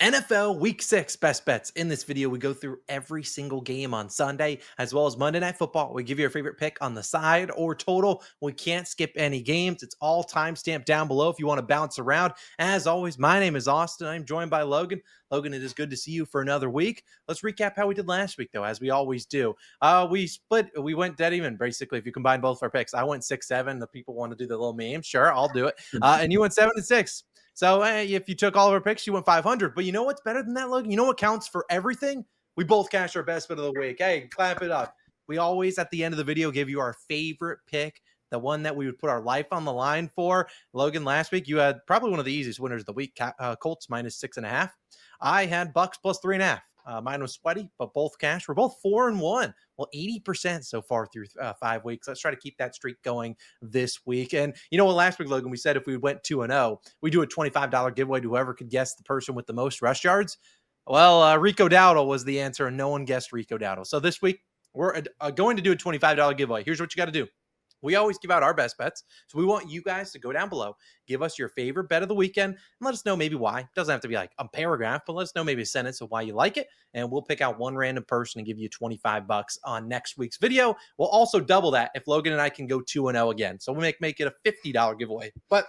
NFL Week 6 best bets. In this video, we go through every single game on Sunday, as well as Monday Night Football. We give you our favorite pick on the side or total. We can't skip any games. It's all timestamped down below if you want to bounce around. As always, my name is Austin. I'm joined by Logan. Logan, it is good to see you for another week. Let's recap how we did last week, though, as we always do. We went dead even, basically, if you combine both our picks. I went 6-7. The people want to do the little meme. Sure, I'll do it. And you went 7-6. So if you took all of our picks, you went 500. But you know what's better than that, Logan? You know what counts for everything? We both cashed our best bet of the week. Hey, clap it up. We always, at the end of the video, give you our favorite pick, the one that we would put our life on the line for. Logan, last week, you had probably one of the easiest winners of the week, Colts -6.5. I had Bucks +3.5. Mine was sweaty, but both cash. We're both 4-1. Well, 80% so far through 5 weeks. Let's try to keep that streak going this week. And you know what? Last week, Logan, we said if we went 2-0, we do a $25 giveaway to whoever could guess the person with the most rush yards. Well, Rico Dowdle was the answer, and no one guessed Rico Dowdle. So this week, we're going to do a $25 giveaway. Here's what you got to do. We always give out our best bets. So we want you guys to go down below, give us your favorite bet of the weekend, and let us know maybe why. It doesn't have to be like a paragraph, but let us know maybe a sentence of why you like it. And we'll pick out one random person and give you 25 bucks on next week's video. We'll also double that if Logan and I can go 2-0 again. So we'll make it a $50 giveaway. But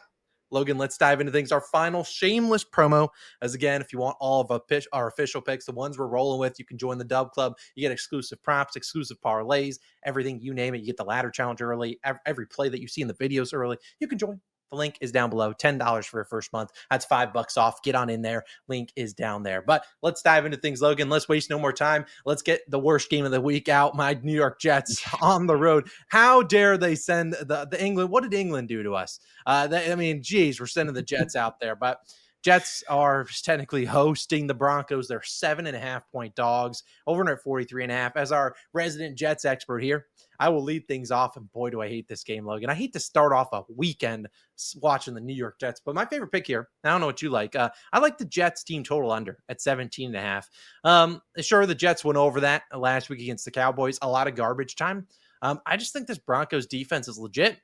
Logan, let's dive into things. Our final shameless promo, as again, if you want all of our official picks, the ones we're rolling with, you can join the Dub Club. You get exclusive props, exclusive parlays, everything, you name it. You get the ladder challenge early, every play that you see in the videos early. You can join. The link is down below. $10 for your first month. That's $5 off. Get on in there. Link is down there. But let's dive into things, Logan. Let's waste no more time. Let's get the worst game of the week out. My New York Jets on the road. How dare they send the England? What did England do to us? Geez, we're sending the Jets out there. But Jets are technically hosting the Broncos. They're 7.5-point dogs, over at 43.5. As our resident Jets expert here, I will lead things off, and boy, do I hate this game, Logan. I hate to start off a weekend watching the New York Jets, but my favorite pick here, I don't know what you like. I like the Jets team total under at 17.5. Sure, the Jets went over that last week against the Cowboys. A lot of garbage time. I just think this Broncos defense is legit.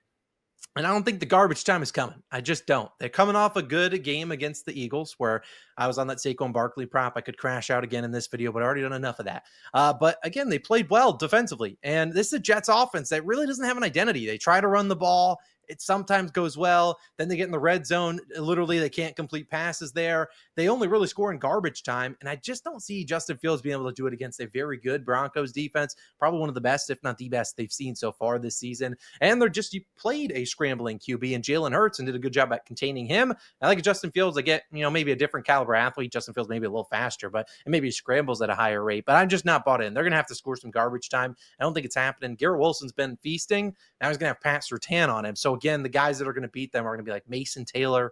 And I don't think the garbage time is coming. I just don't. They're coming off a good game against the Eagles where I was on that Saquon Barkley prop. I could crash out again in this video, but I already done enough of that. But again, they played well defensively. And this is a Jets offense that really doesn't have an identity. They try to run the ball. It sometimes goes well. Then they get in the red zone. Literally, they can't complete passes there. They only really score in garbage time. And I just don't see Justin Fields being able to do it against a very good Broncos defense. Probably one of the best, if not the best, they've seen so far this season. And you played a scrambling QB in Jalen Hurts and did a good job at containing him. I like Justin Fields. I get, maybe a different caliber athlete. Justin Fields maybe a little faster, but and maybe he scrambles at a higher rate. But I'm just not bought in. They're going to have to score some garbage time. I don't think it's happening. Garrett Wilson's been feasting. Now he's going to have Pat Surtain on him. So again, the guys that are going to beat them are going to be like Mason Taylor,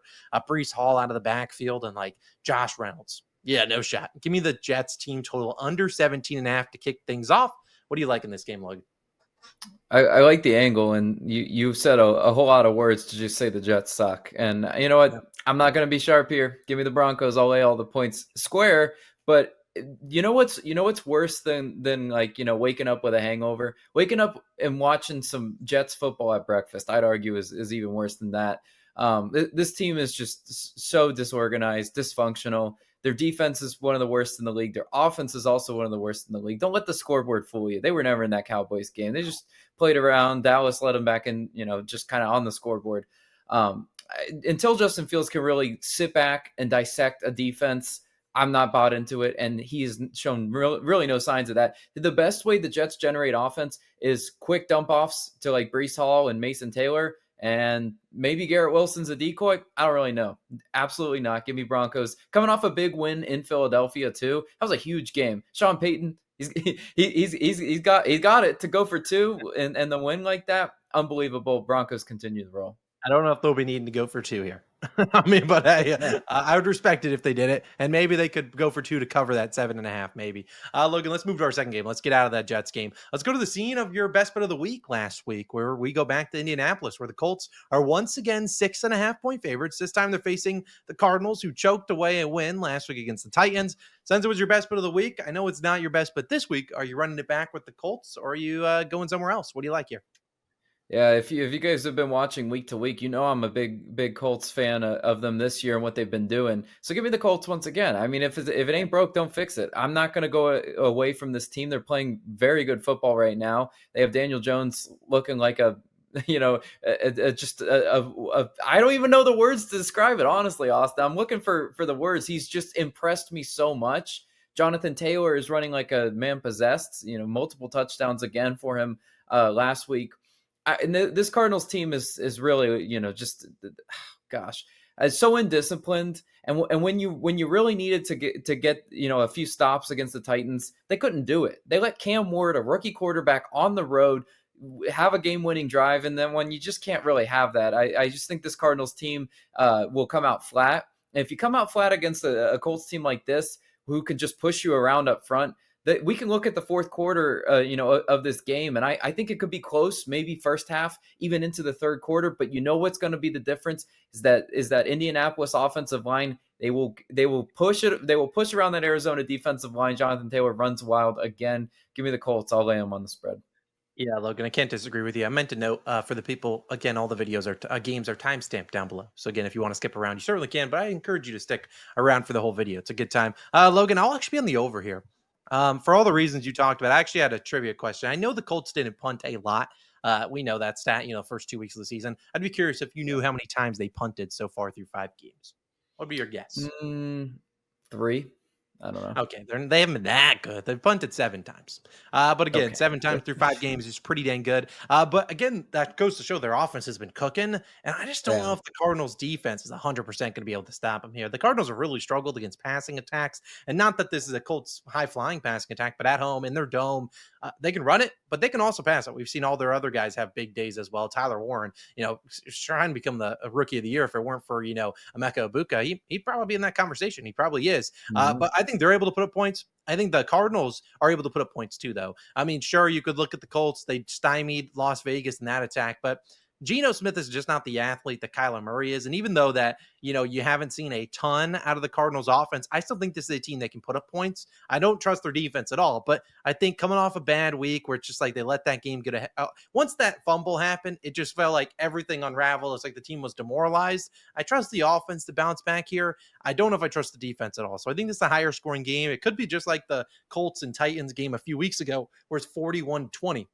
Breece Hall out of the backfield, and like Josh Reynolds. Yeah, no shot. Give me the Jets team total under 17.5 to kick things off. What do you like in this game, Logan? I like the angle, and you've said a whole lot of words to just say the Jets suck. And you know what? Yeah. I'm not going to be sharp here. Give me the Broncos. I'll lay all the points square. But you know what's worse than waking up with a hangover? Waking up and watching some Jets football at breakfast, I'd argue is even worse than that. This team is just so disorganized, dysfunctional. Their defense is one of the worst in the league. Their offense is also one of the worst in the league. Don't let the scoreboard fool you. They were never in that Cowboys game. They just played around. Dallas let them back in, just kind of on the scoreboard. Until Justin Fields can really sit back and dissect a defense, I'm not bought into it, and he's shown really no signs of that. The best way the Jets generate offense is quick dump-offs to like Breece Hall and Mason Taylor, and maybe Garrett Wilson's a decoy. I don't really know. Absolutely not. Give me Broncos. Coming off a big win in Philadelphia too. That was a huge game. Sean Payton, he's got it to go for two and the win like that. Unbelievable. Broncos continue to roll. I don't know if they'll be needing to go for two here. But I would respect it if they did it, and maybe they could go for two to cover that 7.5. Maybe. Logan, let's move to our second game. Let's get out of that Jets game. Let's go to the scene of your best bet of the week last week, where we go back to Indianapolis, where the Colts are once again 6.5-point favorites. This time they're facing the Cardinals, who choked away a win last week against the Titans. Since it was your best bet of the week, I know it's not your best bet this week. Are you running it back with the Colts, or are you going somewhere else? What do you like here? Yeah, if you guys have been watching week to week, you know I'm a big Colts fan of them this year and what they've been doing. So give me the Colts once again. I mean, if it ain't broke, don't fix it. I'm not going to go away from this team. They're playing very good football right now. They have Daniel Jones looking like a I don't even know the words to describe it. Honestly, Austin, I'm looking for the words. He's just impressed me so much. Jonathan Taylor is running like a man possessed. Multiple touchdowns again for him last week. And this Cardinals team is really, just gosh, so indisciplined. And when you really needed to get a few stops against the Titans, they couldn't do it. They let Cam Ward, a rookie quarterback, on the road have a game-winning drive, and then when you just can't really have that, I just think this Cardinals team will come out flat. And if you come out flat against a Colts team like this, who can just push you around up front, that we can look at the fourth quarter, of this game, and I think it could be close, maybe first half, even into the third quarter. But you know what's going to be the difference is that Indianapolis offensive line. They will push it. They will push around that Arizona defensive line. Jonathan Taylor runs wild again. Give me the Colts. I'll lay them on the spread. Yeah, Logan, I can't disagree with you. I meant to note for the people, again, all the videos games are timestamped down below. So again, if you want to skip around, you certainly can, but I encourage you to stick around for the whole video. It's a good time. Logan, I'll actually be on the over here. For all the reasons you talked about, I actually had a trivia question. I know the Colts didn't punt a lot. We know that stat, first 2 weeks of the season. I'd be curious if you knew how many times they punted so far through 5 games. What would be your guess? Three. I don't know. Okay, they haven't been that good. They've punted 7 times. But again, Okay. 7 times through 5 games is pretty dang good. But again, that goes to show their offense has been cooking. And I just don't know Yeah. if the Cardinals defense is 100% going to be able to stop them here. The Cardinals have really struggled against passing attacks. And not that this is a Colts high flying passing attack, but at home in their dome, they can run it, but they can also pass it. We've seen all their other guys have big days as well. Tyler Warren, trying to become the rookie of the year. If it weren't for, Emeka Ibuka, he'd probably be in that conversation. He probably is. Mhm. But I think they're able to put up points. I think the Cardinals are able to put up points too, though. I mean, sure, you could look at the Colts. They stymied Las Vegas in that attack, but Geno Smith is just not the athlete that Kyler Murray is. And even though that, you haven't seen a ton out of the Cardinals offense, I still think this is a team that can put up points. I don't trust their defense at all, but I think coming off a bad week where it's just like they let that game get ahead. Once that fumble happened, it just felt like everything unraveled. It's like the team was demoralized. I trust the offense to bounce back here. I don't know if I trust the defense at all. So I think this is a higher scoring game. It could be just like the Colts and Titans game a few weeks ago where it's 41-20.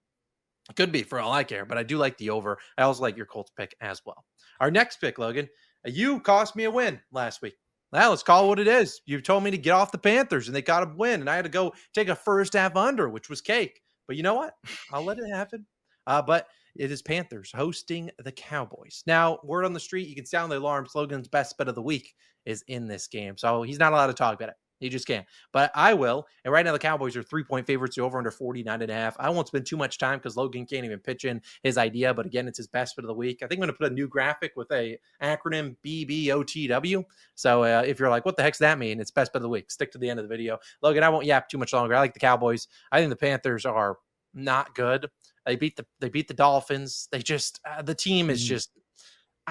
It could be for all I care, but I do like the over. I also like your Colts pick as well. Our next pick, Logan, you cost me a win last week. Now let's call it what it is. You told me to get off the Panthers and they got a win, and I had to go take a first half under, which was cake. But you know what? I'll let it happen. But it is Panthers hosting the Cowboys. Now, word on the street, you can sound the alarm. Logan's best bet of the week is in this game. So he's not allowed to talk about it. He just can't. But I will. And right now, the Cowboys are 3-point favorites. The over under 49.5. I won't spend too much time because Logan can't even pitch in his idea. But again, it's his best bet of the week. I think I'm going to put a new graphic with a acronym BBOTW. So if you're like, what the heck's that mean? It's best bet of the week. Stick to the end of the video. Logan, I won't yap too much longer. I like the Cowboys. I think the Panthers are not good. They beat the Dolphins. They just the team is Mhm. just.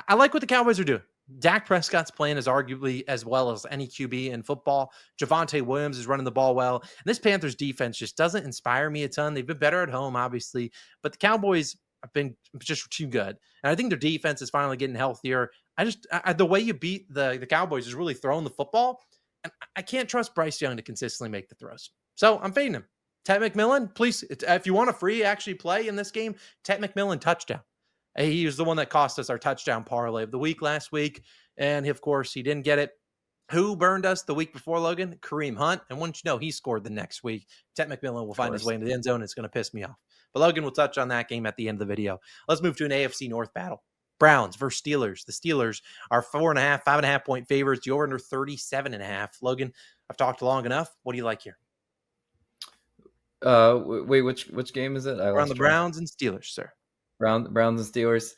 I like what the Cowboys are doing. Dak Prescott's playing as arguably as well as any QB in football. Javonte Williams is running the ball well. And this Panthers defense just doesn't inspire me a ton. They've been better at home, obviously, but the Cowboys have been just too good. And I think their defense is finally getting healthier. The way you beat the Cowboys is really throwing the football. And I can't trust Bryce Young to consistently make the throws. So I'm fading him. Ted McMillan, please, if you want a free actually play in this game, Ted McMillan touchdown. He was the one that cost us our touchdown parlay of the week last week. And of course, he didn't get it. Who burned us the week before, Logan? Kareem Hunt. And once you know, he scored the next week. Ted McMillan will Of find his course. way into the end zone. It's going to piss me off. But Logan will touch on that game at the end of the video. Let's move to an AFC North battle. Browns versus Steelers. The Steelers are 4.5, 5.5 point favorites. The over under 37.5. Logan, I've talked long enough. What do you like here? Wait, which game is it? I We're on the lost track. Browns and Steelers, sir. Browns and Steelers.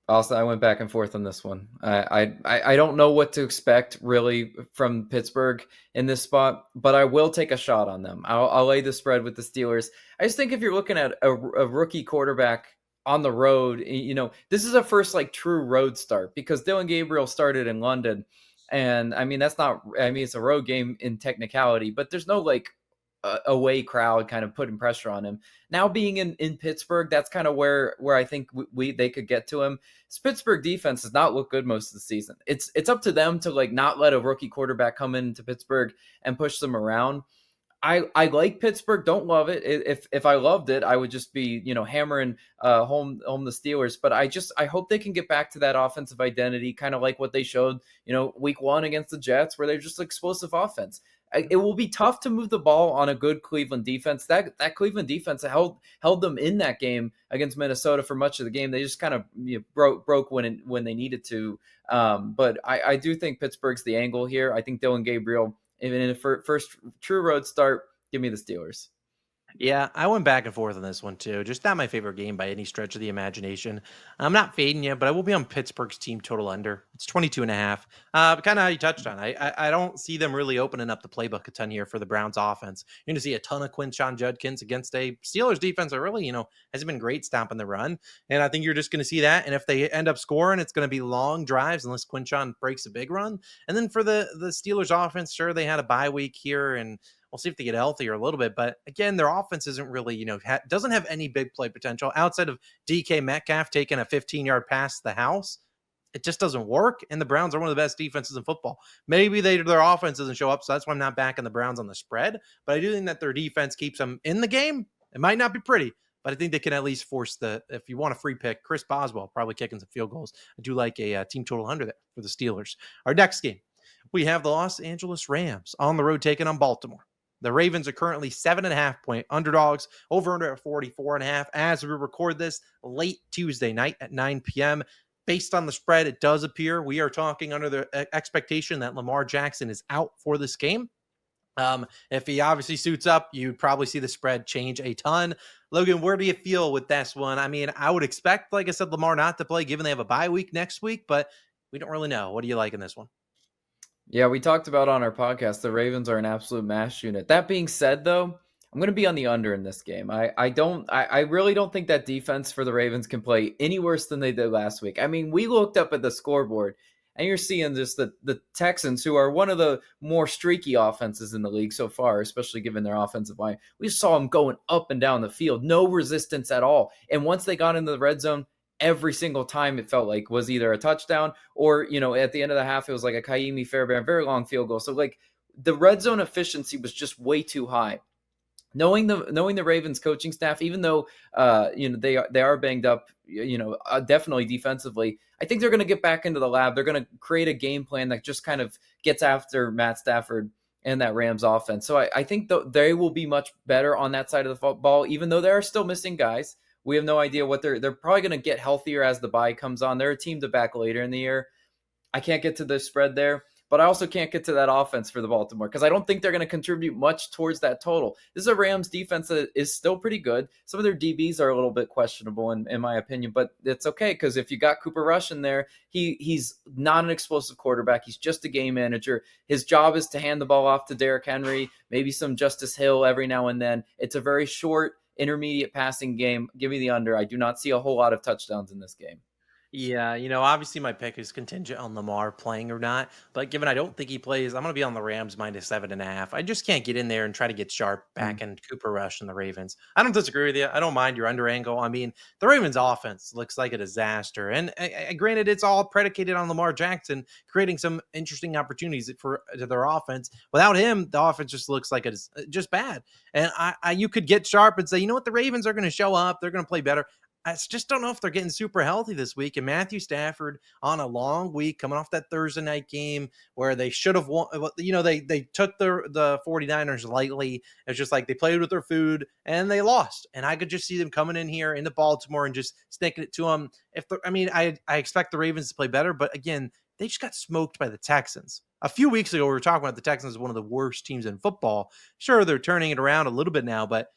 Also, I went back and forth on this one. I don't know what to expect really from Pittsburgh in this spot, but I will take a shot on them. I'll lay the spread with the Steelers. I just think if you're looking at a rookie quarterback on the road, this is a first like true road start because Dylan Gabriel started in London, and I mean it's a road game in technicality, but there's no like away crowd kind of putting pressure on him. Now being in Pittsburgh, that's kind of where I think they could get to him. This Pittsburgh defense has not looked good most of the season. It's up to them to like not let a rookie quarterback come into Pittsburgh and push them around. I like Pittsburgh. Don't love it. If I loved it, I would just be hammering home the Steelers. But I hope they can get back to that offensive identity, kind of like what they showed week 1 against the Jets, where they're just explosive offense. It will be tough to move the ball on a good Cleveland defense. That Cleveland defense held them in that game against Minnesota for much of the game. They just kind of broke when they needed to. But I do think Pittsburgh's the angle here. I think Dylan Gabriel, even in the first true road start, give me the Steelers. Yeah, I went back and forth on this one too. Just not my favorite game by any stretch of the imagination. I'm not fading you, but I will be on Pittsburgh's team total under. It's 22.5. Kind of how you touched on. I don't see them really opening up the playbook a ton here for the Browns offense. You're going to see a ton of Quinshon Judkins against a Steelers defense that really, hasn't been great stopping the run. And I think you're just going to see that. And if they end up scoring, it's going to be long drives unless Quinshon breaks a big run. And then for the Steelers offense, sure, they had a bye week here and we'll see if they get healthier a little bit. But again, their offense isn't really, doesn't have any big play potential outside of DK Metcalf taking a 15-yard pass to the house. It just doesn't work. And the Browns are one of the best defenses in football. Maybe their offense doesn't show up. So that's why I'm not backing the Browns on the spread. But I do think that their defense keeps them in the game. It might not be pretty, but I think they can at least force if you want a free pick, Chris Boswell probably kicking some field goals. I do like a team total under there for the Steelers. Our next game, we have the Los Angeles Rams on the road taking on Baltimore. The Ravens are currently 7.5-point underdogs, over under at 44.5 as we record this late Tuesday night at 9 p.m. Based on the spread, it does appear we are talking under the expectation that Lamar Jackson is out for this game. If he obviously suits up, you'd probably see the spread change a ton. Logan, where do you feel with this one? I mean, I would expect, like I said, Lamar not to play given they have a bye week next week, but we don't really know. What do you like in this one? Yeah, we talked about on our podcast, the Ravens are an absolute mash unit. That being said, though, I'm going to be on the under in this game. I really don't think that defense for the Ravens can play any worse than they did last week. I mean, we looked up at the scoreboard and you're seeing just the Texans, who are one of the more streaky offenses in the league so far, especially given their offensive line. We saw them going up and down the field, no resistance at all. And once they got into the red zone, every single time it felt like was either a touchdown or, at the end of the half, it was like a Kaimi Fairbairn, very long field goal. So like the red zone efficiency was just way too high. Knowing the Ravens coaching staff, even though they are banged up, definitely defensively, I think they're going to get back into the lab. They're going to create a game plan that just kind of gets after Matt Stafford and that Rams offense. So I think they will be much better on that side of the football, even though they are still missing guys. We have no idea what they're probably going to get healthier as the bye comes on. They're a team to back later in the year. I can't get to the spread there, but I also can't get to that offense for the Baltimore because I don't think they're going to contribute much towards that total. This is a Rams defense that is still pretty good. Some of their DBs are a little bit questionable in my opinion, but it's okay because if you got Cooper Rush in there, he's not an explosive quarterback. He's just a game manager. His job is to hand the ball off to Derrick Henry, maybe some Justice Hill every now and then. It's a very short, intermediate passing game. Give me the under. I do not see a whole lot of touchdowns in this game. Yeah, obviously my pick is contingent on Lamar playing or not. But given I don't think he plays, I'm going to be on the Rams -7.5. I just can't get in there and try to get sharp back in Cooper Rush and the Ravens. I don't disagree with you. I don't mind your under angle. I mean, the Ravens offense looks like a disaster. And granted, it's all predicated on Lamar Jackson creating some interesting opportunities to their offense. Without him, the offense just looks like it's just bad. And you could get sharp and say, you know what, the Ravens are going to show up. They're going to play better. I just don't know if they're getting super healthy this week. And Matthew Stafford on a long week coming off that Thursday night game where they should have won. They took the 49ers lightly. It's just like they played with their food and they lost. And I could just see them coming in here into Baltimore and just sticking it to them. I expect the Ravens to play better, but again, they just got smoked by the Texans. A few weeks ago, we were talking about the Texans as one of the worst teams in football. Sure, they're turning it around a little bit now, but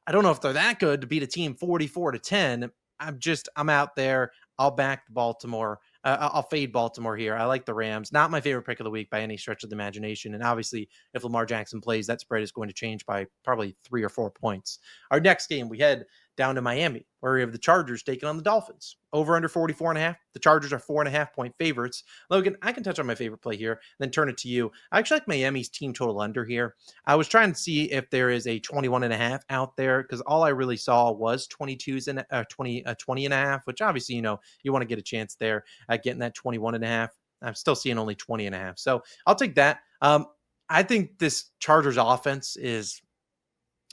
I don't know if they're that good to beat a team 44-10. I'm out there. I'll back Baltimore. I'll fade Baltimore here. I like the Rams. Not my favorite pick of the week by any stretch of the imagination. And obviously, if Lamar Jackson plays, that spread is going to change by probably 3 or 4 points. Our next game, we had down to Miami, where we have the Chargers taking on the Dolphins. Over under 44.5. The Chargers are 4.5-point favorites. Logan, I can touch on my favorite play here, then turn it to you. I actually like Miami's team total under here. I was trying to see if there is a 21.5 out there, because all I really saw was 22s and 20.5, which obviously, you want to get a chance there at getting that 21.5. I'm still seeing only 20.5. So I'll take that. I think this Chargers offense is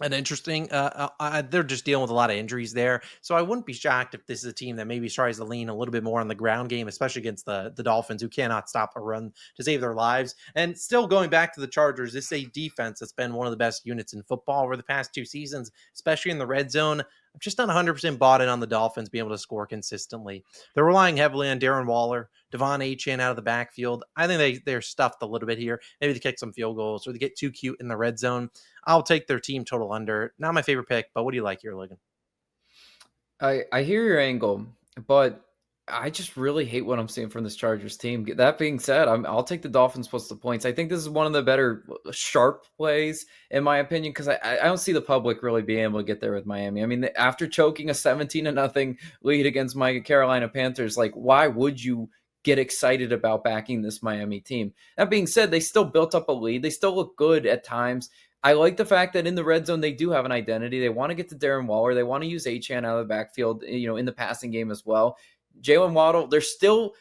an interesting. They're just dealing with a lot of injuries there, so I wouldn't be shocked if this is a team that maybe tries to lean a little bit more on the ground game, especially against the Dolphins, who cannot stop a run to save their lives. And still going back to the Chargers, this is a defense that's been one of the best units in football over the past 2 seasons, especially in the red zone. I'm just not 100% bought in on the Dolphins being able to score consistently. They're relying heavily on Darren Waller, Devon Achane out of the backfield. I think they're stuffed a little bit here. Maybe they kick some field goals or they get too cute in the red zone. I'll take their team total under. Not my favorite pick, but what do you like here, Logan? I hear your angle, but I just really hate what I'm seeing from this Chargers team. That being said, I'll take the Dolphins plus the points. I think this is one of the better sharp plays, in my opinion, because I don't see the public really being able to get there with Miami. I mean, after choking a 17-0 lead against my Carolina Panthers, like, why would you get excited about backing this Miami team? That being said, they still built up a lead. They still look good at times. I like the fact that in the red zone, they do have an identity. They want to get to Darren Waller. They want to use Achane out of the backfield, in the passing game as well. Jalen Waddle, they're still,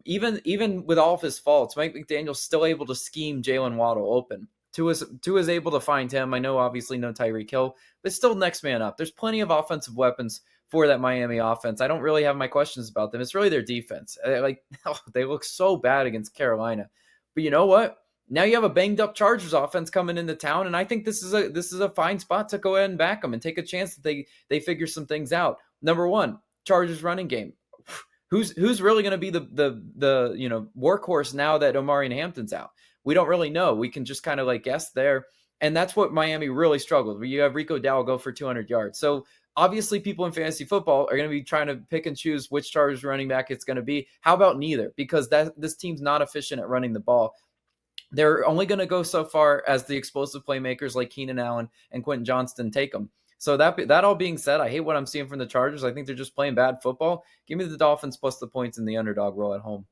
even with all of his faults, Mike McDaniel's still able to scheme Jalen Waddle open. Tua is able to find him. I know obviously no Tyreek Hill, but still next man up. There's plenty of offensive weapons for that Miami offense. I don't really have my questions about them. It's really their defense. They look so bad against Carolina. But you know what? Now you have a banged up Chargers offense coming into town, and I think this is a fine spot to go ahead and back them and take a chance that they figure some things out. Number one, Chargers running game. Who's really going to be the workhorse now that Omari and Hampton's out? We don't really know. We can just kind of guess there, and that's what Miami really struggled. You have Rico Dowell go for 200 yards. So obviously, people in fantasy football are going to be trying to pick and choose which Chargers running back it's going to be. How about neither? Because this team's not efficient at running the ball. They're only going to go so far as the explosive playmakers like Keenan Allen and Quentin Johnston take them. So that all being said, I hate what I'm seeing from the Chargers. I think they're just playing bad football. Give me the Dolphins plus the points in the underdog role at home.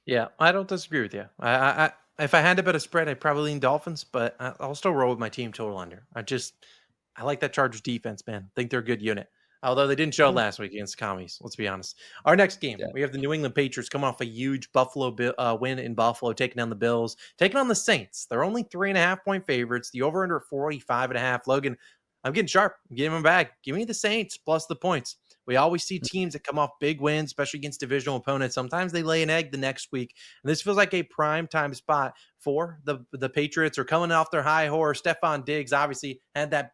Yeah, I don't disagree with you. I if I had to bet a spread, I'd probably lean Dolphins, but I'll still roll with my team total under. I like that Chargers defense, man. I think they're a good unit. Although they didn't show last week against the Commies, let's be honest. Our next game, we have the New England Patriots coming off a huge Buffalo win in Buffalo, taking down the Bills, taking on the Saints. They're only 3.5-point favorites. The over-under 45.5. Logan, I'm getting sharp. I'm getting them back. Give me the Saints plus the points. We always see teams that come off big wins, especially against divisional opponents. Sometimes they lay an egg the next week. And this feels like a prime time spot for the Patriots. Are coming off their high horse. Stephon Diggs obviously had that.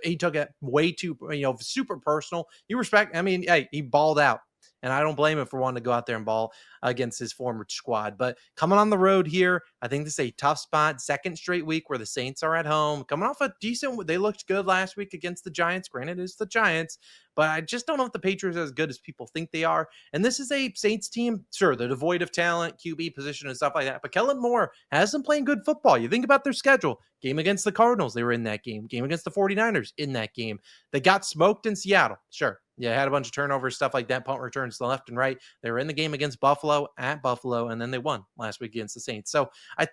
He took it way too, super personal. You respect. I mean, hey, he balled out. And I don't blame him for wanting to go out there and ball against his former squad. But coming on the road here, I think this is a tough spot. Second straight week where the Saints are at home. Coming off a decent, they looked good last week against the Giants. Granted, it's the Giants. But I just don't know if the Patriots are as good as people think they are. And this is a Saints team. Sure, they're devoid of talent, QB position and stuff like that. But Kellen Moore has them playing good football. You think about their schedule. Game against the Cardinals, they were in that game. Game against the 49ers, in that game. They got smoked in Seattle. Sure. Yeah, had a bunch of turnovers, stuff like that, punt returns to the left and right. They were in the game against Buffalo, at Buffalo, and then they won last week against the Saints.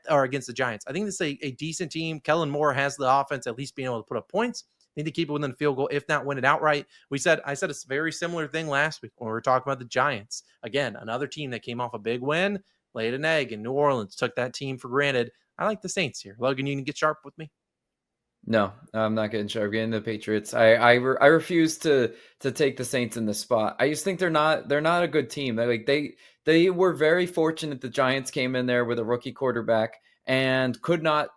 Or against the Giants. I think this is a decent team. Kellen Moore has the offense at least being able to put up points. Need to keep it within the field goal, if not win it outright. I said a very similar thing last week when we were talking about the Giants. Again, another team that came off a big win, laid an egg in New Orleans, took that team for granted. I like the Saints here. Logan, you can get sharp with me. No, I'm not getting sharp. Getting the Patriots. I refuse to take the Saints in this spot. I just think they're not a good team. They were very fortunate the Giants came in there with a rookie quarterback and could not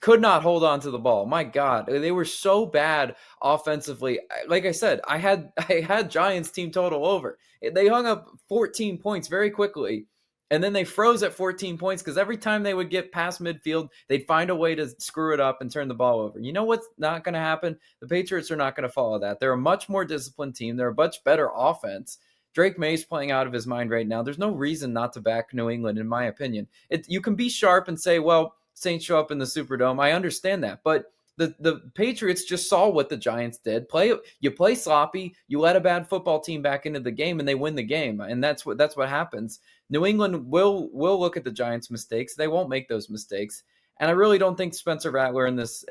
hold on to the ball. My God, they were so bad offensively. Like I said, I had Giants team total over. They hung up 14 points very quickly. And then they froze at 14 points because every time they would get past midfield, they'd find a way to screw it up and turn the ball over. You know what's not going to happen? The Patriots are not going to follow that. They're a much more disciplined team. They're a much better offense. Drake May's playing out of his mind right now. There's no reason not to back New England, in my opinion. You can be sharp and say, well, Saints show up in the Superdome. I understand that. But The Patriots just saw what the Giants did. You play sloppy, you let a bad football team back into the game, and they win the game. And that's what happens. New England will look at the Giants' mistakes. They won't make those mistakes. And I really don't think Spencer Rattler in this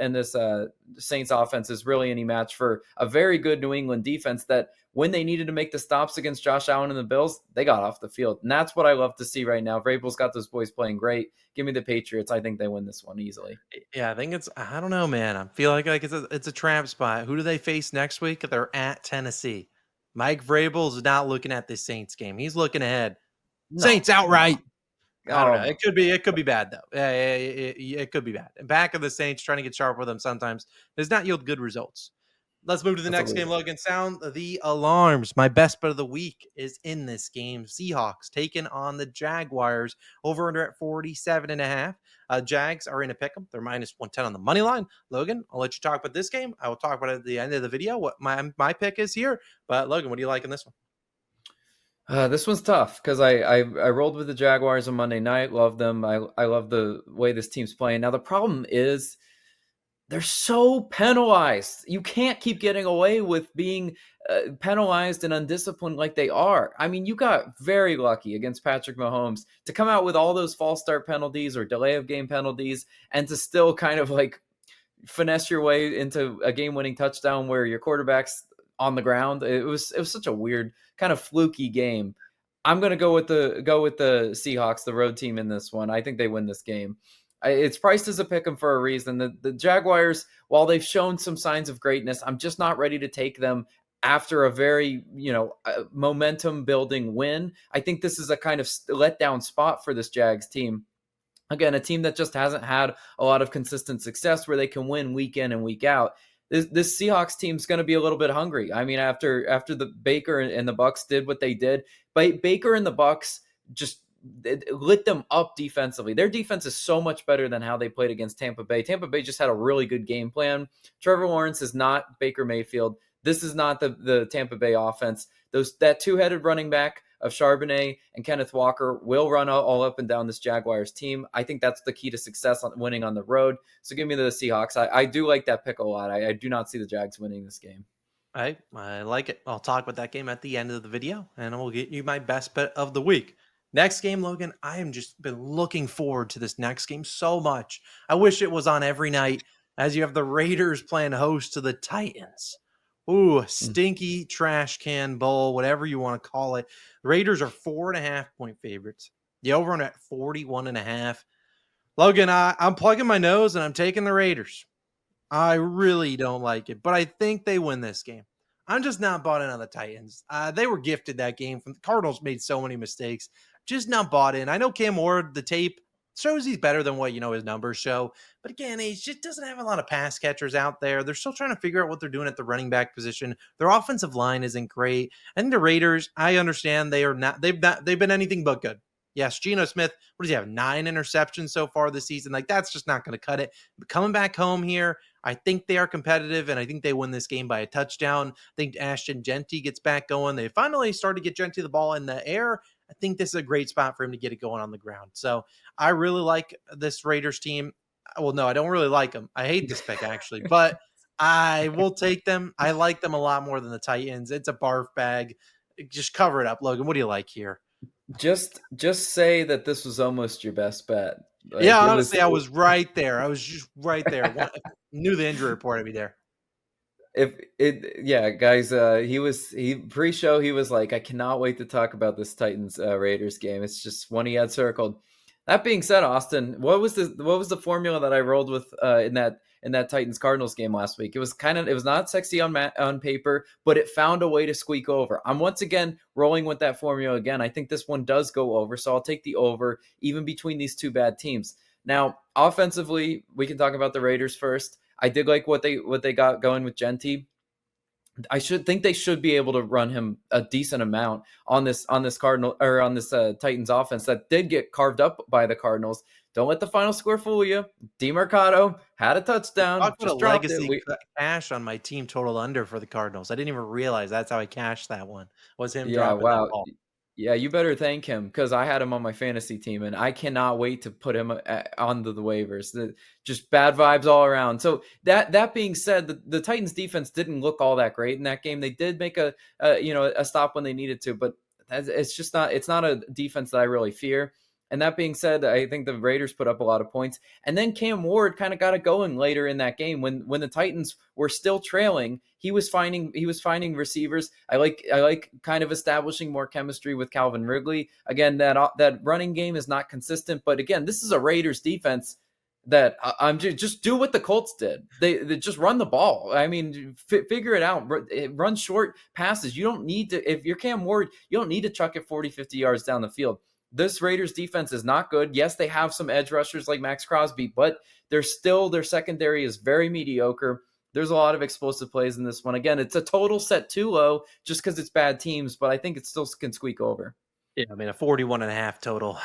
Saints offense is really any match for a very good New England defense that when they needed to make the stops against Josh Allen and the Bills, they got off the field. And that's what I love to see right now. Vrabel's got those boys playing great. Give me the Patriots. I think they win this one easily. Yeah, I think I don't know, man. I feel like it's a trap spot. Who do they face next week? They're at Tennessee. Mike Vrabel's not looking at this Saints game. He's looking ahead. No, Saints outright. I don't know. no. It could be bad though. It could be bad. And back of the Saints trying to get sharp with them sometimes does not yield good results. Let's move to the That's a next game, loser. Logan. Sound the alarms. My best bet of the week is in this game. Seahawks taking on the Jaguars. Over under at 47.5. Jags are in a pick'em. They're minus 110 on the money line. Logan, I'll let you talk about this game. I will talk about it at the end of the video, what my pick is here. But Logan, what do you like in this one? This one's tough because I rolled with the Jaguars on Monday night. Love them. I love the way this team's playing. Now the problem is they're so penalized. You can't keep getting away with being penalized and undisciplined like they are. I mean, you got very lucky against Patrick Mahomes to come out with all those false start penalties or delay of game penalties and to still kind of like finesse your way into a game-winning touchdown where your quarterback's on the ground. It was such a weird kind of fluky game. I'm going to go with the Seahawks, the road team in this one. I think they win this game. It's priced as a pick 'em for a reason. The Jaguars, while they've shown some signs of greatness, I'm just not ready to take them after a very, momentum building win. I think this is a kind of letdown spot for this Jags team. Again, a team that just hasn't had a lot of consistent success where they can win week in and week out. This Seahawks team's going to be a little bit hungry. I mean, after the Baker and the Bucks did what they did, but Baker and the Bucks just lit them up defensively. Their defense is so much better than how they played against Tampa Bay. Tampa Bay just had a really good game plan. Trevor Lawrence is not Baker Mayfield. This is not the Tampa Bay offense. That two-headed running back of Charbonnet and Kenneth Walker will run all up and down this Jaguars team. I think that's the key to success on winning on the road. So give me the Seahawks. I do like that pick a lot. I do not see the Jags winning this game. I like it. I'll talk about that game at the end of the video, and I will get you my best bet of the week. Next game, Logan, I am just been looking forward to this next game so much. I wish it was on every night as you have the Raiders playing host to the Titans. Ooh, stinky trash can bowl, whatever you want to call it. The Raiders are 4.5-point favorites. The over on at 41.5. Logan, I'm plugging my nose and I'm taking the Raiders. I really don't like it, but I think they win this game. I'm just not bought in on the Titans. They were gifted that game from the Cardinals, made so many mistakes. Just not bought in. I know Cam Ward, the tape shows he's better than what his numbers show. But again, he just doesn't have a lot of pass catchers out there. They're still trying to figure out what they're doing at the running back position. Their offensive line isn't great. And the Raiders, I understand they've been anything but good. Yes, Geno Smith, what does he have? 9 interceptions so far this season. Like, that's just not going to cut it. But coming back home here, I think they are competitive, and I think they win this game by a touchdown. I think Ashton Genty gets back going. They finally started to get Genty the ball in the air. I think this is a great spot for him to get it going on the ground. So I really like this Raiders team. Well, no, I don't really like them. I hate this pick, actually, but I will take them. I like them a lot more than the Titans. It's a barf bag. Just cover it up, Logan. What do you like here? Just say that this was almost your best bet. Yeah, honestly, I was right there. I was just right there. Knew the injury report would be there. Guys, he pre-show he was like, I cannot wait to talk about this Titans Raiders game. It's just one he had circled. That being said, Austin, what was the formula that I rolled with in that Titans Cardinals game last week? It was not sexy on paper, but it found a way to squeak over. I'm once again rolling with that formula again. I think this one does go over, so I'll take the over even between these two bad teams. Now, offensively, we can talk about the Raiders first. I did like what they got going with Genty. I should think they should be able to run him a decent amount on this Cardinal or on this Titans offense that did get carved up by the Cardinals. Don't let the final score fool you. DeMarcado had a touchdown. Talk about Just a dropped legacy it. cash on my team total under for the Cardinals. I didn't even realize that's how I cashed that one. Was him Yeah, dropping that wow. ball. Yeah, you better thank him because I had him on my fantasy team, and I cannot wait to put him onto the waivers. Just bad vibes all around. So that being said, the Titans defense didn't look all that great in that game. They did make a stop when they needed to, but it's just not a defense that I really fear. And that being said, I think the Raiders put up a lot of points, and then Cam Ward kind of got it going later in that game when the Titans were still trailing. He was finding receivers. I like kind of establishing more chemistry with Calvin Ridley. Again, that running game is not consistent, but again, this is a Raiders defense that I'm just do what the Colts did. They just run the ball. I mean, figure it out. Run short passes. You don't need to, if you're Cam Ward, you don't need to chuck it 40, 50 yards down the field. This Raiders defense is not good. Yes, they have some edge rushers like Max Crosby, but their secondary is very mediocre. There's a lot of explosive plays in this one. Again, it's a total set too low just because it's bad teams, but I think it still can squeak over. Yeah, I mean, a 41.5 total.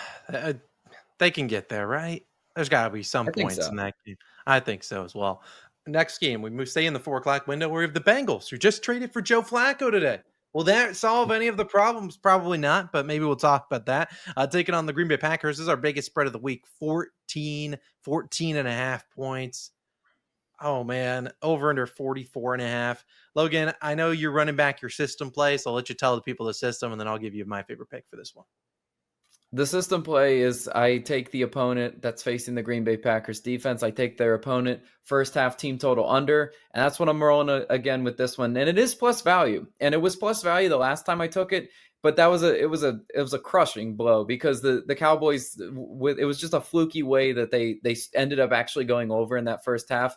They can get there, right? There's got to be some I think points so. in that game. I think so as well. Next game, stay in the 4 o'clock window. We have the Bengals, who just traded for Joe Flacco today. Will that solve any of the problems? Probably not, but maybe we'll talk about that. Taking on the Green Bay Packers. This is our biggest spread of the week. 14.5 points. Oh, man. Over under 44.5. Logan, I know you're running back your system play, so I'll let you tell the people the system, and then I'll give you my favorite pick for this one. The system play is I take the opponent that's facing the Green Bay Packers defense. I take their opponent first half team total under, and that's what I'm rolling again with this one. And it is plus value, and it was plus value the last time I took it, but it was a crushing blow because the Cowboys, it was just a fluky way that they ended up actually going over in that first half.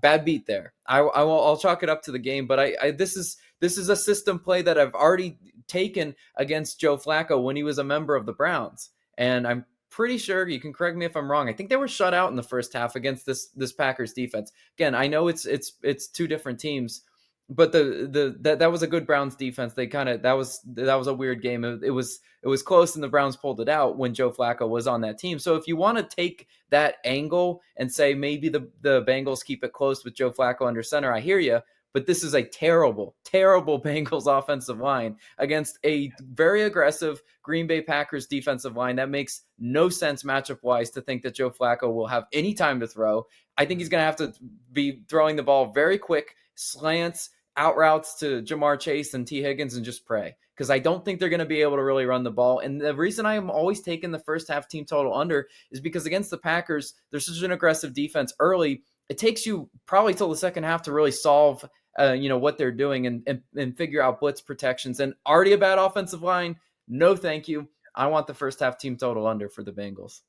Bad beat there. I'll chalk it up to the game, but this is a system play that I've already taken against Joe Flacco when he was a member of the Browns. And I'm pretty sure, you can correct me if I'm wrong, I think they were shut out in the first half against this Packers defense. Again, I know it's two different teams, but that was a good Browns defense. That was a weird game. It was close, and the Browns pulled it out when Joe Flacco was on that team. So if you want to take that angle and say maybe the Bengals keep it close with Joe Flacco under center, I hear you. But this is a terrible, terrible Bengals offensive line against a very aggressive Green Bay Packers defensive line. That makes no sense matchup-wise to think that Joe Flacco will have any time to throw. I think he's going to have to be throwing the ball very quick, slants, out routes to Jamar Chase and T. Higgins, and just pray. Because I don't think they're going to be able to really run the ball. And the reason I am always taking the first half team total under is because against the Packers, they're such an aggressive defense early. It takes you probably till the second half to really solve what they're doing and figure out blitz protections. And already a bad offensive line. No, thank you. I want the first half team total under for the Bengals.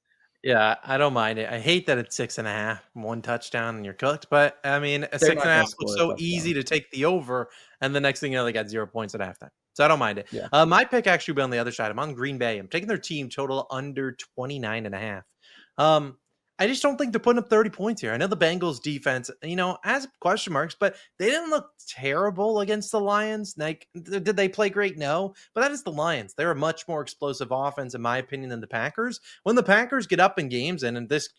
Yeah, I don't mind it. I hate that it's 6.5, 1 touchdown, and you're cooked. But I mean, a They're six not and a going half to was score a so touchdown. easy to take the over, and the next thing you know, they got 0 points at halftime. So I don't mind it. Yeah. My pick actually be on the other side. I'm on Green Bay. I'm taking their team total under 29.5. I just don't think they're putting up 30 points here. I know the Bengals defense, has question marks, but they didn't look terrible against the Lions. Like, did they play great? No, but that is the Lions. They're a much more explosive offense, in my opinion, than the Packers. When the Packers get up in games, and this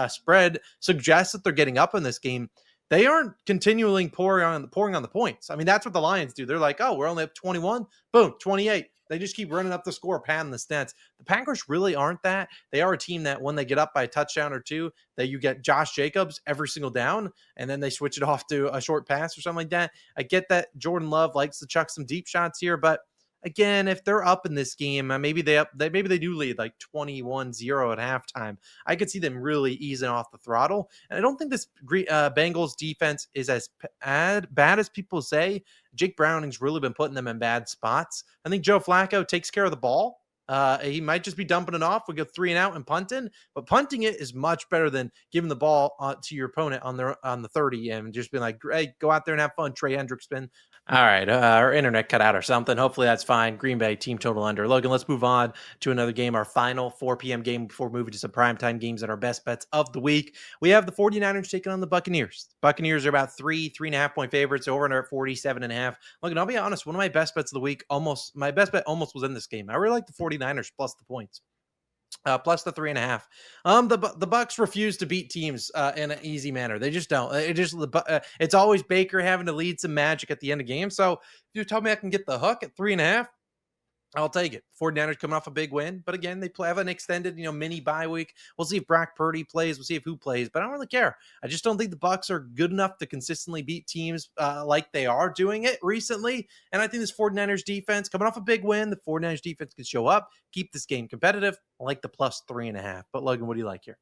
spread suggests that they're getting up in this game, they aren't continually pouring on the points. I mean, that's what the Lions do. They're like, oh, we're only up 21, boom, 28. They just keep running up the score, padding the stats. The Packers really aren't that. They are a team that when they get up by a touchdown or two, that you get Josh Jacobs every single down, and then they switch it off to a short pass or something like that. I get that Jordan Love likes to chuck some deep shots here, but again, if they're up in this game, maybe they do lead like 21-0 at halftime. I could see them really easing off the throttle. And I don't think this Bengals defense is as bad as people say. Jake Browning's really been putting them in bad spots. I think Joe Flacco takes care of the ball. He might just be dumping it off. We go 3 and out and punting, but punting it is much better than giving the ball to your opponent on the 30 and just being like, "Hey, go out there and have fun." Trey Hendrickson. All right, our internet cut out or something. Hopefully that's fine. Green Bay team total under. Logan, let's move on to another game, our final 4 p.m. game before moving to some primetime games and our best bets of the week. We have the 49ers taking on the Buccaneers. Buccaneers are about 3.5 point favorites, over under at 47.5. Logan, I'll be honest, one of my best bets of the week, my best bet almost was in this game. I really like the 49ers plus the points. Plus the 3.5. The Bucks refuse to beat teams in an easy manner. They just don't. It's always Baker having to lead some magic at the end of games. So if you tell me I can get the hook at 3.5, I'll take it. 49ers coming off a big win, but again, have an extended, mini bye week. We'll see if Brock Purdy plays. We'll see if who plays, but I don't really care. I just don't think the Bucks are good enough to consistently beat teams like they are doing it recently. And I think this 49ers defense coming off a big win, the 49ers defense can show up, keep this game competitive. I like the plus 3.5. But Logan, what do you like here?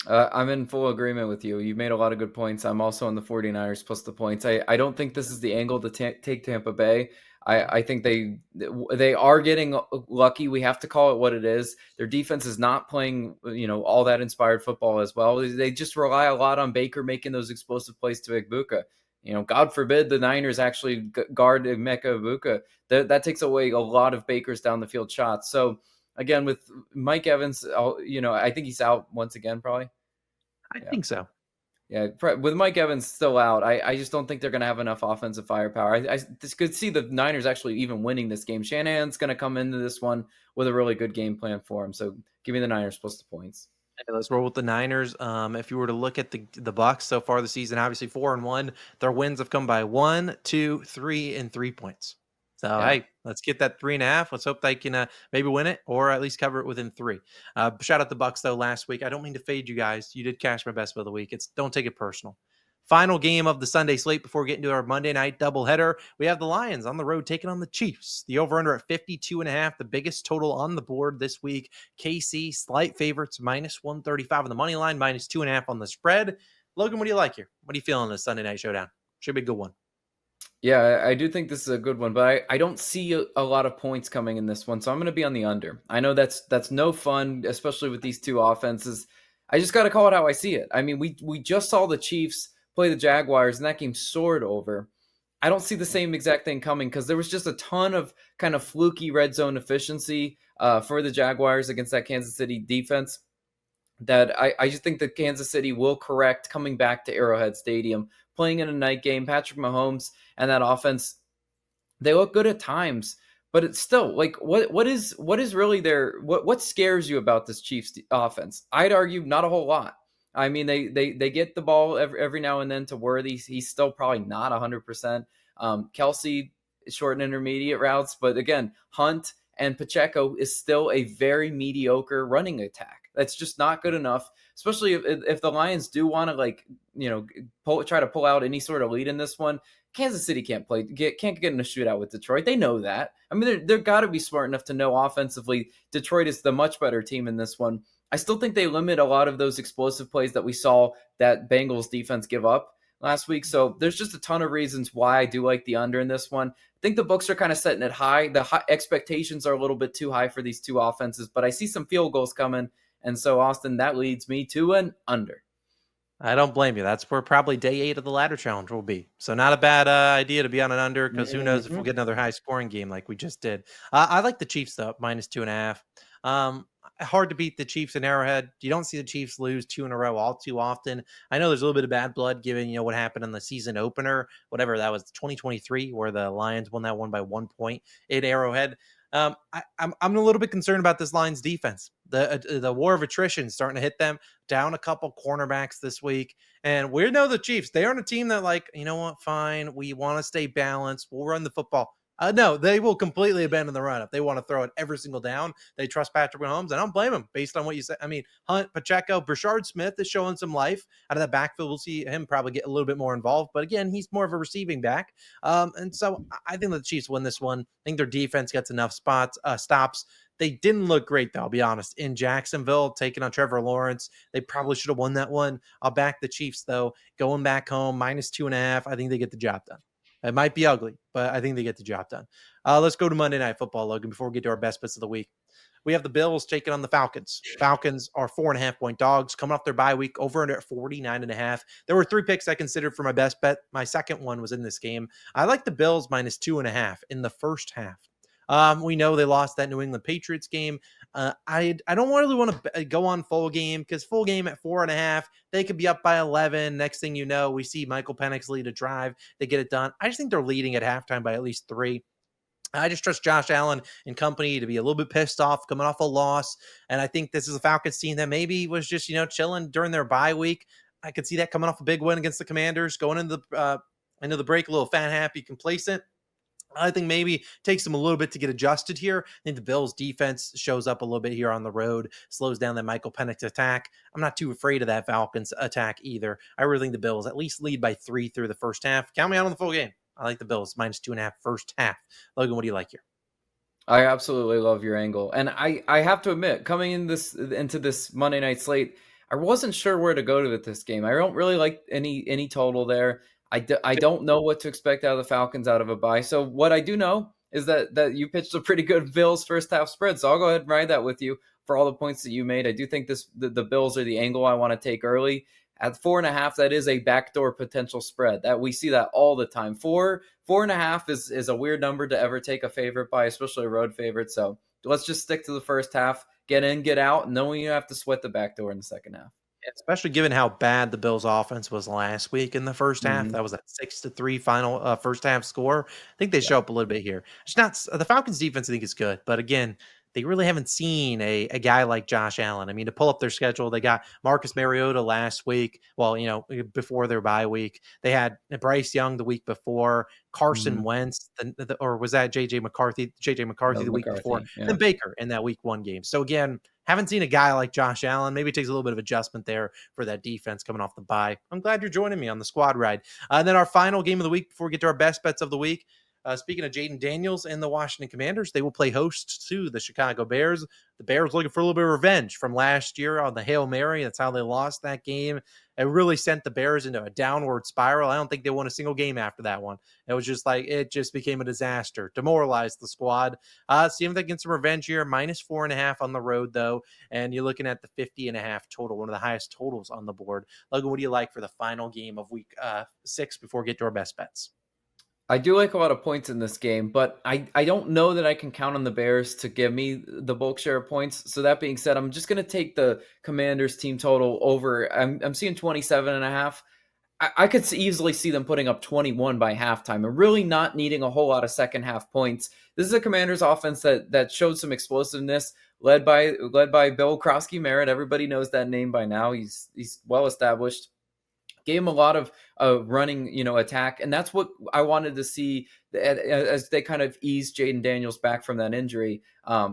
I'm in full agreement with you. You made a lot of good points. I'm also on the 49ers plus the points. I don't think this is the angle to take Tampa Bay. I think they are getting lucky. We have to call it what it is. Their defense is not playing, all that inspired football as well. They just rely a lot on Baker making those explosive plays to Igbuka. God forbid the Niners actually guard Emeka Egbuka. That takes away a lot of Baker's down the field shots. So again, with Mike Evans, I think he's out once again, probably. I think so. Yeah, with Mike Evans still out, I just don't think they're going to have enough offensive firepower. I just could see the Niners actually even winning this game. Shanahan's going to come into this one with a really good game plan for him. So give me the Niners plus the points. Okay, let's roll with the Niners. If you were to look at the Bucks so far this season, obviously 4-1, their wins have come by 1, 2, 3, and 3 points. So Yeah. hey, let's get that 3.5. Let's hope they can maybe win it or at least cover it within 3. Shout out the Bucks though. Last week, I don't mean to fade you guys. You did cash my best bet of the week. Don't take it personal. Final game of the Sunday slate before getting to our Monday night doubleheader. We have the Lions on the road taking on the Chiefs. The over-under at 52.5, the biggest total on the board this week. KC, slight favorites, minus 135 on the money line, minus 2.5 on the spread. Logan, what do you like here? What are you feeling in this Sunday night showdown? Should be a good one. Yeah, I do think this is a good one, but I don't see a lot of points coming in this one, so I'm going to be on the under. I know that's no fun, especially with these two offenses. I just got to call it how I see it. I mean, we just saw the Chiefs play the Jaguars, and that game soared over. I don't see the same exact thing coming because there was just a ton of kind of fluky red zone efficiency for the Jaguars against that Kansas City defense that I just think that Kansas City will correct coming back to Arrowhead Stadium, playing in a night game. Patrick Mahomes and that offense, they look good at times, but it's still like what is really what scares you about this Chiefs offense? I'd argue not a whole lot. I mean, they get the ball every now and then to Worthy. He's still probably not 100%. Kelsey short and intermediate routes, but again, Hunt and Pacheco is still a very mediocre running attack. That's just not good enough, especially if the Lions do want to try to pull out any sort of lead in this one. Kansas City can't get in a shootout with Detroit. They know that. I mean, they're got to be smart enough to know offensively Detroit is the much better team in this one. I still think they limit a lot of those explosive plays that we saw that Bengals defense give up last week. So there's just a ton of reasons why I do like the under in this one. I think the books are kind of setting it high. The expectations are a little bit too high for these two offenses, but I see some field goals coming. And so, Austin, that leads me to an under. I don't blame you. That's where probably day 8 of the ladder challenge will be. So not a bad idea to be on an under because who knows if we'll get another high scoring game like we just did. I like the Chiefs though, minus 2.5. Hard to beat the Chiefs in Arrowhead. You don't see the Chiefs lose 2 in a row all too often. I know there's a little bit of bad blood given what happened in the season opener, whatever that was, 2023, where the Lions won that one by 1 point in Arrowhead. I'm a little bit concerned about this Lions defense. The war of attrition is starting to hit them. Down a couple cornerbacks this week, and we know the Chiefs. They aren't a team that fine. We want to stay balanced. We'll run the football. No, they will completely abandon the run if they want to throw it every single down. They trust Patrick Mahomes. I don't blame them based on what you said. I mean, Hunt, Pacheco, Brashard Smith is showing some life out of that backfield. We'll see him probably get a little bit more involved, but again, he's more of a receiving back. And so I think the Chiefs win this one. I think their defense gets enough stops. They didn't look great, though, I'll be honest. In Jacksonville, taking on Trevor Lawrence, they probably should have won that one. I'll back the Chiefs, though. Going back home, minus 2.5. I think they get the job done. It might be ugly, but I think they get the job done. Let's go to Monday Night Football, Logan, before we get to our best bets of the week. We have the Bills taking on the Falcons. Falcons are 4.5-point dogs coming off their bye week, over under at 49.5. There were 3 picks I considered for my best bet. My second one was in this game. I like the Bills minus 2.5 in the first half. We know they lost that New England Patriots game. I don't really want to go on full game because full game at 4.5, they could be up by 11. Next thing you know, we see Michael Penix lead a drive. They get it done. I just think they're leading at halftime by at least 3. I just trust Josh Allen and company to be a little bit pissed off coming off a loss. And I think this is a Falcons team that maybe was just, chilling during their bye week. I could see that coming off a big win against the Commanders, going into the break a little fat, happy, complacent. I think maybe takes them a little bit to get adjusted here. I think the Bills defense shows up a little bit here on the road, slows down that Michael Penix attack. I'm not too afraid of that Falcons attack either. I really think the Bills at least lead by 3 through the first half. Count me out on the full game. I like the Bills -2.5 first half. Logan, what do you like here? I absolutely love your angle, and I have to admit, coming into this Monday night slate, I wasn't sure where to go with this game. I don't really like any total there. I don't know what to expect out of the Falcons out of a bye. So what I do know is that you pitched a pretty good Bills first half spread. So I'll go ahead and ride that with you for all the points that you made. I do think the Bills are the angle I want to take early. At 4.5, that is a backdoor potential spread. That we see that all the time. 4.5 is a weird number to ever take a favorite by, especially a road favorite. So let's just stick to the first half, get in, get out, knowing you have to sweat the backdoor in the second half. Especially given how bad the Bills' offense was last week in the first half. Mm-hmm. That was a 6-3 final first half score. I think they Yeah. show up a little bit here. It's not the Falcons' defense. I think is good, but again, they really haven't seen a guy like Josh Allen. I mean, to pull up their schedule, they got Marcus Mariota last week. Well, before their bye week, they had Bryce Young the week before, Carson Mm-hmm. Wentz, or was that JJ McCarthy? JJ McCarthy No, the week before, McCarthy. Yeah. then Baker in that week one game. So again, haven't seen a guy like Josh Allen. Maybe it takes a little bit of adjustment there for that defense coming off the bye. I'm glad you're joining me on the squad ride. And then our final game of the week before we get to our best bets of the week. Speaking of Jaden Daniels and the Washington Commanders, they will play host to the Chicago Bears. The Bears looking for a little bit of revenge from last year on the Hail Mary. That's how they lost that game. It really sent the Bears into a downward spiral. I don't think they won a single game after that one. It was just like, it just became a disaster, demoralized the squad. See if they get some revenge here. -4.5 on the road, though. And you're looking at the 50.5 total, one of the highest totals on the board. Logan, what do you like for the final game of week 6 before we get to our best bets? I do like a lot of points in this game, but I don't know that I can count on the Bears to give me the bulk share of points. So that being said, I'm just going to take the Commanders team total over. I'm seeing 27.5. I could easily see them putting up 21 by halftime and really not needing a whole lot of second half points. This is a Commanders offense that showed some explosiveness, led by Bill Krosky Merritt. Everybody knows that name by now. He's well established. Gave him a lot of running, attack, and that's what I wanted to see as they kind of ease Jaden Daniels back from that injury.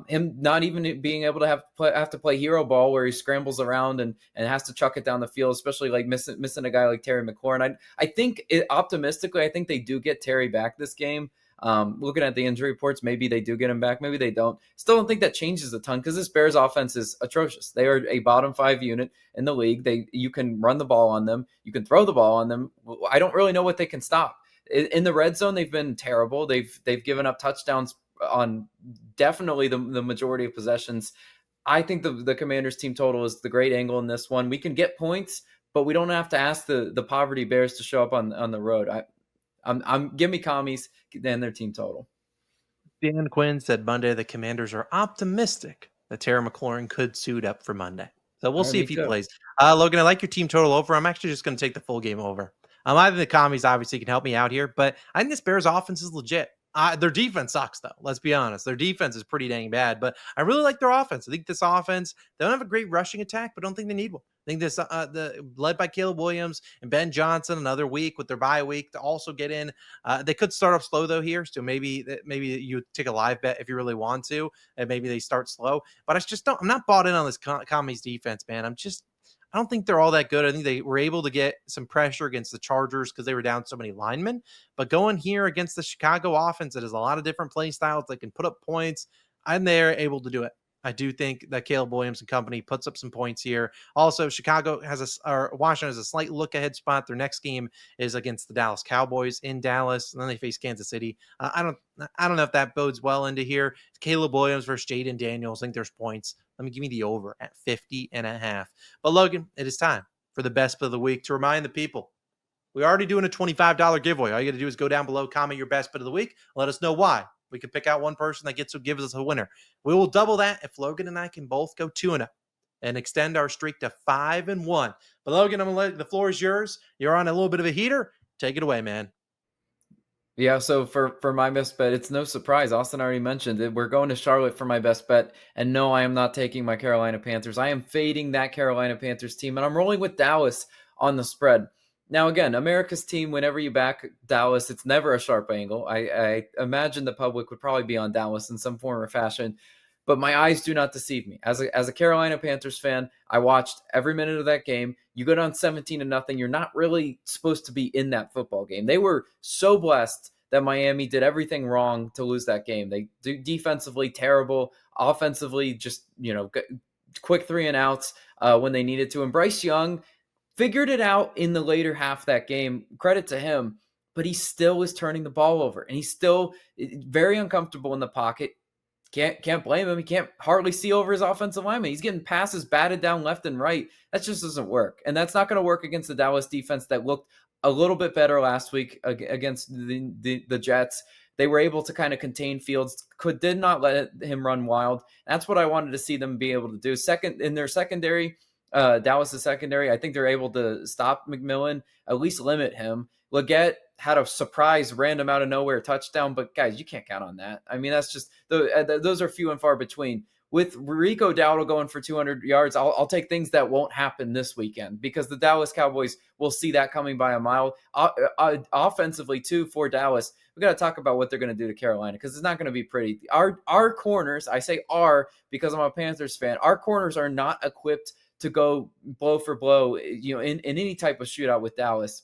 Him not even being able to have to play hero ball where he scrambles around and has to chuck it down the field, especially like missing a guy like Terry McLaurin. I think optimistically, I think they do get Terry back this game. Looking at the injury reports, maybe they do get him back, maybe they don't. Still don't think that changes a ton because this Bears offense is atrocious. They are a bottom 5 unit in the league. You can run the ball on them, you can throw the ball on them. I don't really know what they can stop. In the red zone, they've been terrible. They've given up touchdowns on definitely the majority of possessions. I think the Commanders team total is the great angle in this one. We can get points, but we don't have to ask the poverty Bears to show up on the road. Give me commies and their team total. Dan Quinn said Monday the Commanders are optimistic that Terry McLaurin could suit up for Monday. So we'll All right, see me if he too. plays. Logan, I like your team total over. I'm actually just going to take the full game over. I think the commies obviously can help me out here, but I think this Bears offense is legit. Their defense sucks, though. Let's be honest. Their defense is pretty dang bad, but I really like their offense. I think this offense, they don't have a great rushing attack, but I don't think they need one. I think led by Caleb Williams and Ben Johnson another week with their bye week to also get in. They could start off slow though here, so maybe you take a live bet if you really want to, and maybe they start slow. But I just don't. I'm not bought in on this commies defense, man. I don't think they're all that good. I think they were able to get some pressure against the Chargers because they were down so many linemen. But going here against the Chicago offense that has a lot of different play styles, they can put up points, and they're able to do it. I do think that Caleb Williams and company puts up some points here. Also, Washington has a slight look ahead spot. Their next game is against the Dallas Cowboys in Dallas, and then they face Kansas City. I don't know if that bodes well into here. Caleb Williams versus Jaden Daniels. I think there's points. Let me give me the over at 50.5. But Logan, it is time for the best bet of the week. To remind the people, we're already doing a $25 giveaway. All you got to do is go down below, comment your best bet of the week, let us know why. We can pick out one person that gives us a winner. We will double that if Logan and I can both go 2-0 and extend our streak to 5-1. But Logan, I'm gonna let the floor is yours. You're on a little bit of a heater. Take it away, man. Yeah, so for my best bet, it's no surprise. Austin already mentioned it. We're going to Charlotte for my best bet. And no, I am not taking my Carolina Panthers. I am fading that Carolina Panthers team, and I'm rolling with Dallas on the spread. Now, again, America's team, whenever you back Dallas, it's never a sharp angle. I imagine the public would probably be on Dallas in some form or fashion, but my eyes do not deceive me. As a Carolina Panthers fan, I watched every minute of that game. You go down 17-0, you're not really supposed to be in that football game. They were so blessed that Miami did everything wrong to lose that game. They do defensively terrible, offensively just, quick 3-and-outs when they needed to. And Bryce Young figured it out in the later half of that game. Credit to him, but he still was turning the ball over, and he's still very uncomfortable in the pocket. Can't blame him. He can't hardly see over his offensive lineman. He's getting passes batted down left and right. That just doesn't work, and that's not going to work against the Dallas defense that looked a little bit better last week against the Jets. They were able to kind of contain Fields, did not let him run wild. That's what I wanted to see them be able to do. Second, in their secondary, Dallas' secondary, I think they're able to stop McMillan, at least limit him. Leggett had a surprise random out of nowhere touchdown, but guys, you can't count on that. I mean, that's just those are few and far between. With Rico Dowdle going for 200 yards, I'll take things that won't happen this weekend because the Dallas Cowboys will see that coming by a mile. Offensively, too, for Dallas, we got to talk about what they're going to do to Carolina because it's not going to be pretty. Our corners, I say "are" because I'm a Panthers fan, our corners are not equipped to go blow for blow, in any type of shootout with Dallas.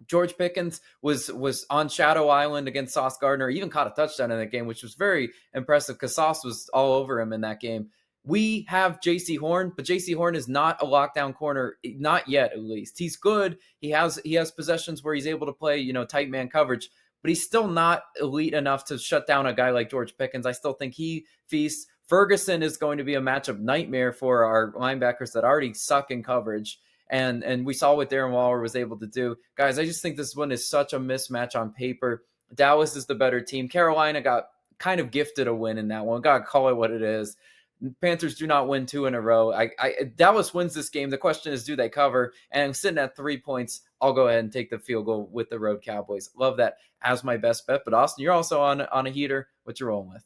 George Pickens was on Shadow Island against Sauce Gardner, even caught a touchdown in that game, which was very impressive because Sauce was all over him in that game. We have J.C. Horn, but J.C. Horn is not a lockdown corner, not yet at least. He's good. He has possessions where he's able to play, tight man coverage, but he's still not elite enough to shut down a guy like George Pickens. I still think he feasts. Ferguson is going to be a matchup nightmare for our linebackers that already suck in coverage. And we saw what Darren Waller was able to do. Guys, I just think this one is such a mismatch on paper. Dallas is the better team. Carolina got kind of gifted a win in that one. Got to call it what it is. Panthers do not win 2 in a row. Dallas wins this game. The question is, do they cover? And I'm sitting at 3 points. I'll go ahead and take the field goal with the road Cowboys. Love that as my best bet. But Austin, you're also on a heater. What you rolling with?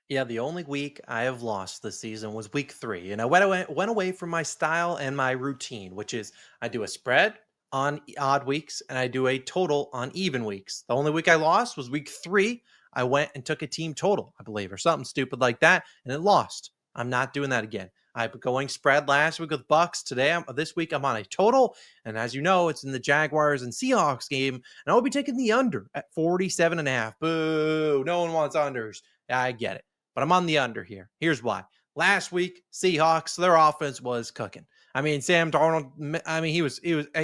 Yeah, the only week I have lost this season was week 3, and I went away from my style and my routine, which is I do a spread on odd weeks and I do a total on even weeks. The only week I lost was week 3. I went and took a team total, I believe, or something stupid like that, and it lost. I'm not doing that again. I'm going spread last week with Bucks. This week I'm on a total, and as you know, it's in the Jaguars and Seahawks game, and I will be taking the under at 47.5. Boo! No one wants unders. I get it. But I'm on the under here. Here's why. Last week, Seahawks, their offense was cooking. I mean, Sam Darnold, he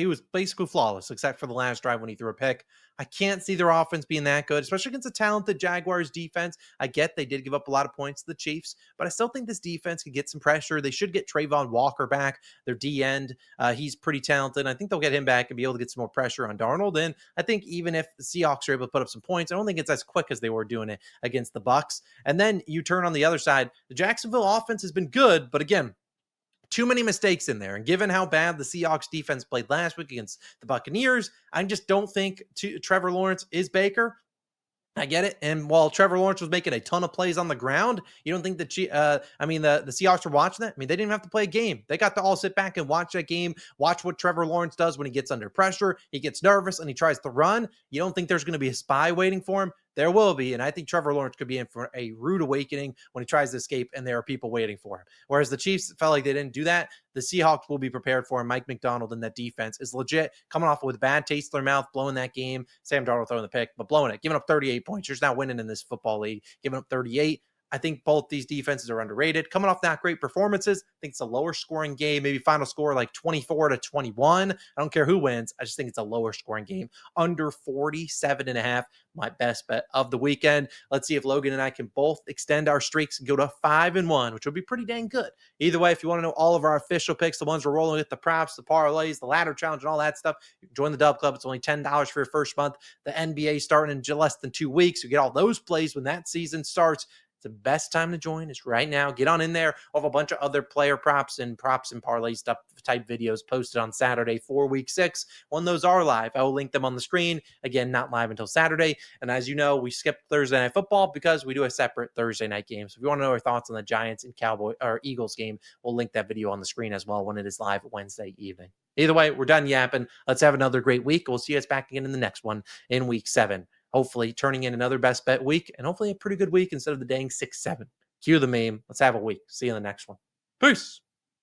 was basically flawless, except for the last drive when he threw a pick. I can't see their offense being that good, especially against a talented Jaguars defense. I get they did give up a lot of points to the Chiefs, but I still think this defense can get some pressure. They should get Trayvon Walker back, their D end. He's pretty talented. I think they'll get him back and be able to get some more pressure on Darnold. And I think even if the Seahawks are able to put up some points, I don't think it's as quick as they were doing it against the Bucks. And then you turn on the other side. The Jacksonville offense has been good, but again, too many mistakes in there. And given how bad the Seahawks defense played last week against the Buccaneers, I just don't think Trevor Lawrence is Baker. I get it. And while Trevor Lawrence was making a ton of plays on the ground, you don't think the Seahawks were watching that? I mean, they didn't even have to play a game. They got to all sit back and watch that game, watch what Trevor Lawrence does when he gets under pressure, he gets nervous, and he tries to run. You don't think there's going to be a spy waiting for him? There will be, and I think Trevor Lawrence could be in for a rude awakening when he tries to escape, and there are people waiting for him. Whereas the Chiefs felt like they didn't do that. The Seahawks will be prepared for him. Mike McDonald in that defense is legit coming off with a bad taste in their mouth, blowing that game. Sam Darnold throwing the pick, but blowing it, giving up 38 points. You're just not winning in this football league, giving up 38. I think both these defenses are underrated. Coming off not great performances, I think it's a lower scoring game, maybe final score like 24-21. I don't care who wins. I just think it's a lower scoring game. Under 47.5, my best bet of the weekend. Let's see if Logan and I can both extend our streaks and go to 5-1, which would be pretty dang good. Either way, if you want to know all of our official picks, the ones we're rolling with, the props, the parlays, the ladder challenge, and all that stuff, you can join the Dub Club. It's only $10 for your first month. The NBA starting in less than 2 weeks. You get all those plays when that season starts. It's the best time to join is right now. Get on in there. We'll have a bunch of other player props and parlay stuff type videos posted on Saturday for week 6. When those are live, I will link them on the screen. Again, not live until Saturday. And as you know, we skipped Thursday Night Football because we do a separate Thursday night game. So if you want to know our thoughts on the Giants and Cowboy or Eagles game, we'll link that video on the screen as well when it is live Wednesday evening. Either way, we're done yapping. Let's have another great week. We'll see you guys back again in the next one in week 7. Hopefully turning in another best bet week and hopefully a pretty good week instead of the dang 6-7. Cue the meme. Let's have a week. See you in the next one. Peace.